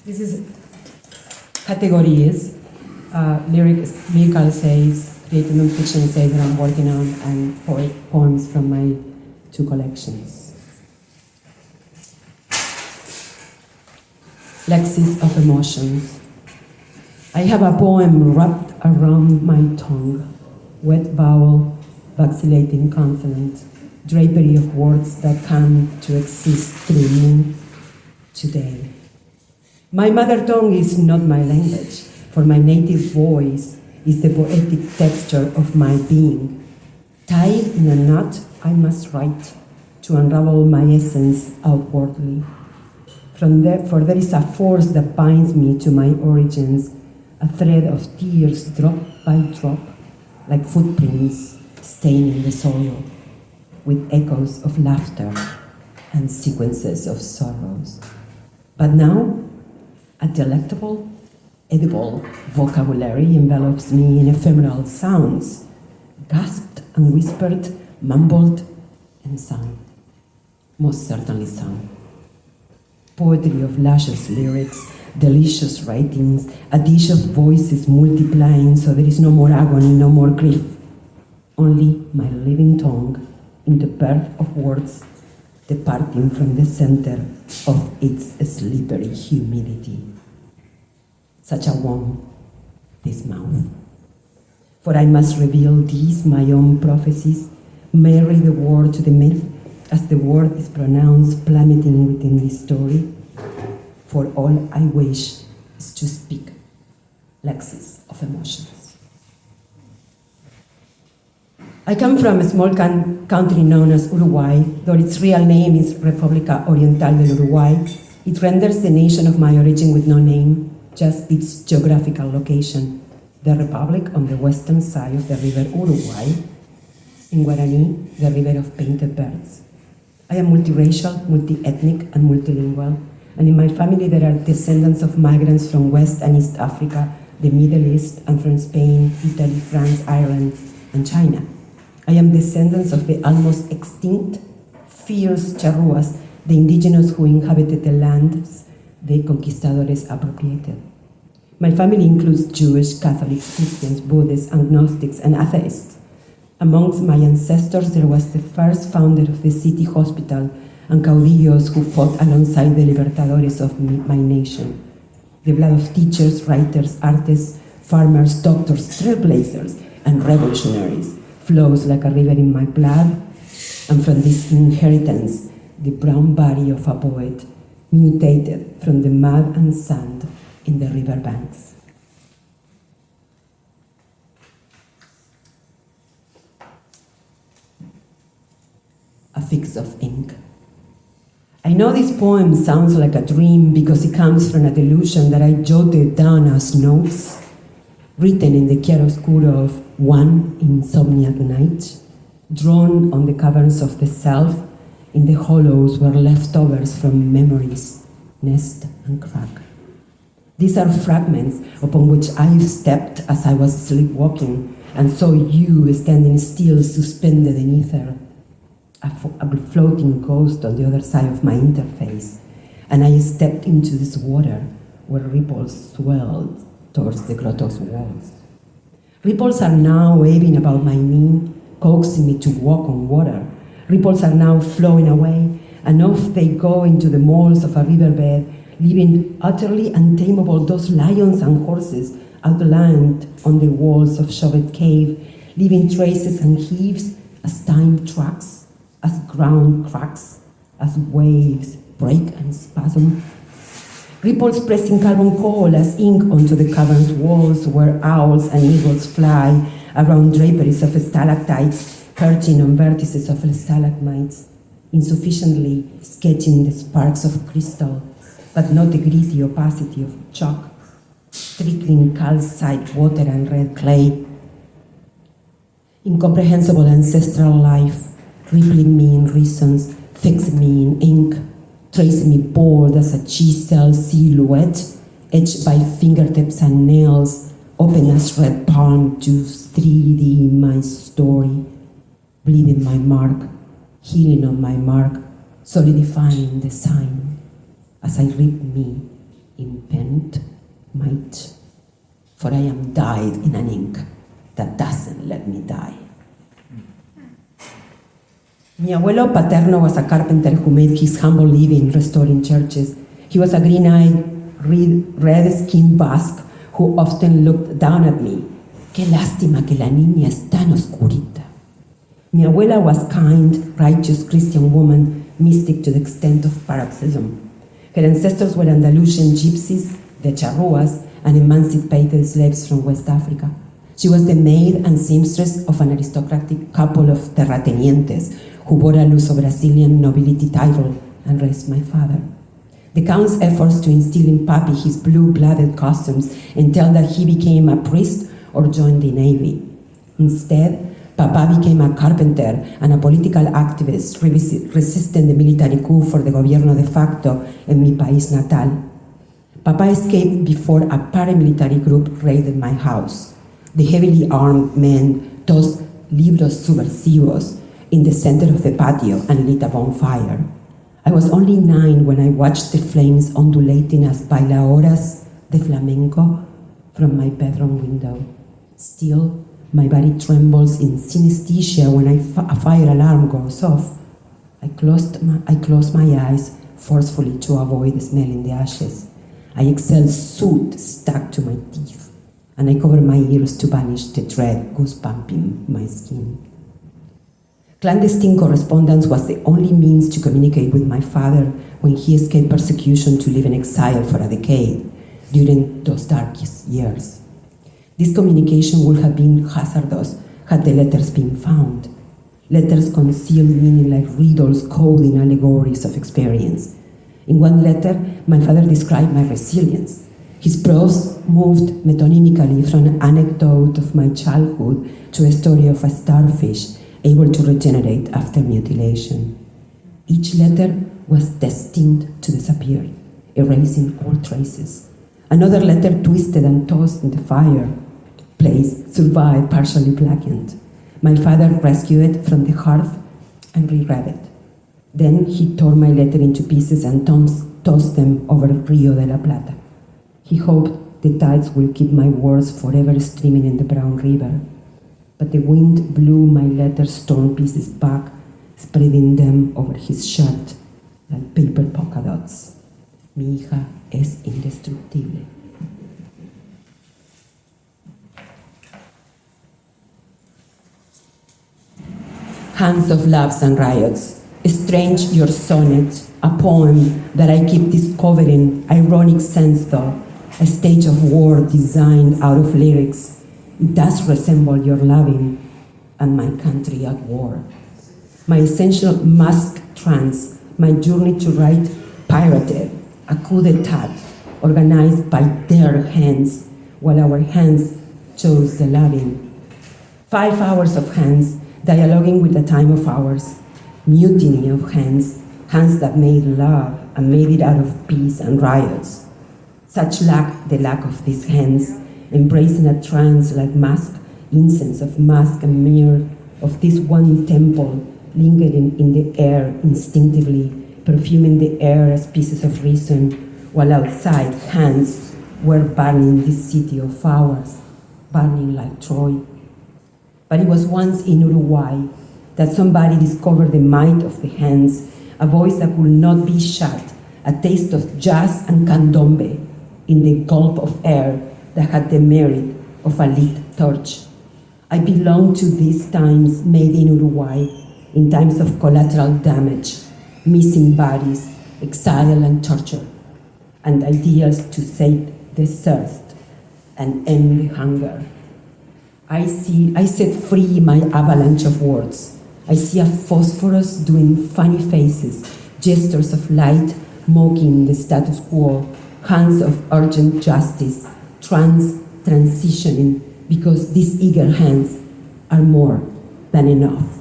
This is categories, lyrical essays, creative nonfiction essays that I'm working on, and poems from my two collections. Lexis of emotions. I have a poem wrapped around my tongue, wet vowel, vacillating consonant, drapery of words that come to exist through me today. My mother tongue is not my language, for my native voice is the poetic texture of my being. Tied in a knot, I must write to unravel my essence outwardly. For there is a force that binds me to my origins, a thread of tears drop by drop, like footprints staining the soil, with echoes of laughter and sequences of sorrows. But now, a delectable, edible vocabulary envelops me in ephemeral sounds, gasped and whispered, mumbled and sung, most certainly sung. Poetry of luscious lyrics, delicious writings, a dish of voices multiplying so there is no more agony, no more grief, only my living tongue in the birth of words departing from the center of its slippery humidity. Such a womb, this mouth. For I must reveal these, my own prophecies, marry the word to the myth, as the word is pronounced plummeting within this story. For all I wish is to speak, Lexis of emotions. I come from a small country known as Uruguay, though its real name is República Oriental del Uruguay. It renders the nation of my origin with no name, just its geographical location, the republic on the western side of the river Uruguay, in Guarani, the river of painted birds. I am multiracial, multi-ethnic, and multilingual, and in my family there are descendants of migrants from West and East Africa, the Middle East, and from Spain, Italy, France, Ireland, and China. I am descendants of the almost extinct, fierce Charruas, the indigenous who inhabited the lands the conquistadores appropriated. My family includes Jewish, Catholics, Christians, Buddhists, agnostics, and atheists. Amongst my ancestors, there was the first founder of the city hospital and caudillos who fought alongside the libertadores of my nation. The blood of teachers, writers, artists, farmers, doctors, trailblazers, and revolutionaries flows like a river in my blood, and from this inheritance, the brown body of a poet mutated from the mud and sand in the riverbanks. A fix of ink. I know this poem sounds like a dream because it comes from a delusion that I jotted down as notes, written in the chiaroscuro of one insomniac night, drawn on the caverns of the self, in the hollows where leftovers from memories nest and crack. These are fragments upon which I've stepped as I was sleepwalking and saw you standing still, suspended in ether, a floating ghost on the other side of my interface, and I stepped into this water where ripples swelled towards the grotto's walls. Ripples are now waving about my knee, coaxing me to walk on water. Ripples are now flowing away, and off they go into the moles of a riverbed, leaving utterly untamable those lions and horses outlined on the walls of Chauvet Cave, leaving traces and heaves as time tracks, as ground cracks, as waves break and spasm. Ripples pressing carbon coal as ink onto the cavern's walls where owls and eagles fly around draperies of stalactites, perching on vertices of stalagmites, insufficiently sketching the sparks of crystal, but not the gritty opacity of chalk, trickling calcite water and red clay. Incomprehensible ancestral life, rippling me in reasons, fixing me in ink, tracing me bold as a chisel silhouette, etched by fingertips and nails, open as red palm juice, 3D in my story, bleeding my mark, healing on my mark, solidifying the sign as I rip me impent might, for I am dyed in an ink that doesn't let me die. Mi abuelo paterno was a carpenter who made his humble living restoring churches. He was a green-eyed, red-skinned Basque who often looked down at me. Qué lástima que la niña es tan oscurita. Mi abuela was kind, righteous Christian woman, mystic to the extent of paroxysm. Her ancestors were Andalusian gypsies, the charruas, and emancipated slaves from West Africa. She was the maid and seamstress of an aristocratic couple of terratenientes who bore a Luso-Brazilian nobility title and raised my father. The Count's efforts to instill in Papi his blue-blooded customs entailed that he became a priest or joined the Navy. Instead, Papa became a carpenter and a political activist resisting the military coup for the gobierno de facto in mi país natal. Papa escaped before a paramilitary group raided my house. The heavily armed men tossed libros subversivos in the center of the patio and lit a bonfire. I was only 9 when I watched the flames undulating as bailadoras de flamenco from my bedroom window. Still, my body trembles in synesthesia when a fire alarm goes off. I closed my eyes forcefully to avoid smelling the ashes. I exhaled soot stuck to my teeth, and I covered my ears to banish the dread goosebumping my skin. Clandestine correspondence was the only means to communicate with my father when he escaped persecution to live in exile for a decade during those darkest years. This communication would have been hazardous had the letters been found. Letters concealed meaning like riddles coding allegories of experience. In one letter, my father described my resilience. His prose moved metonymically from an anecdote of my childhood to a story of a starfish able to regenerate after mutilation. Each letter was destined to disappear, erasing all traces. Another letter, twisted and tossed in the fireplace, survived partially blackened. My father rescued it from the hearth and reread it. Then he tore my letter into pieces and tossed them over Rio de la Plata. He hoped the tides will keep my words forever streaming in the brown river. But the wind blew my letter's torn pieces back, spreading them over his shirt like paper polka dots. Mi hija es indestructible. Hands of Loves and Riots. Strange Your Sonnet, a poem that I keep discovering, ironic sense though, a stage of war designed out of lyrics. It does resemble your loving and my country at war. My essential mask trance, my journey to write pirated, a coup d'etat organized by their hands while our hands chose the loving. 5 hours of hands dialoguing with the time of ours, mutiny of hands, hands that made love and made it out of peace and riots. Such lack, the lack of these hands, embracing a trance like mask, incense of mask and mirror of this one temple lingering in the air instinctively, perfuming the air as pieces of reason, while outside hands were burning this city of ours, burning like Troy. But it was once in Uruguay that somebody discovered the might of the hands, a voice that could not be shut, a taste of jazz and candombe in the gulp of air that had the merit of a lit torch. I belong to these times made in Uruguay, in times of collateral damage, missing bodies, exile and torture, and ideals to sate the thirst and end the hunger. I set free my avalanche of words. I see a phosphorus doing funny faces, gestures of light mocking the status quo, hands of urgent justice, transitioning because these eager hands are more than enough.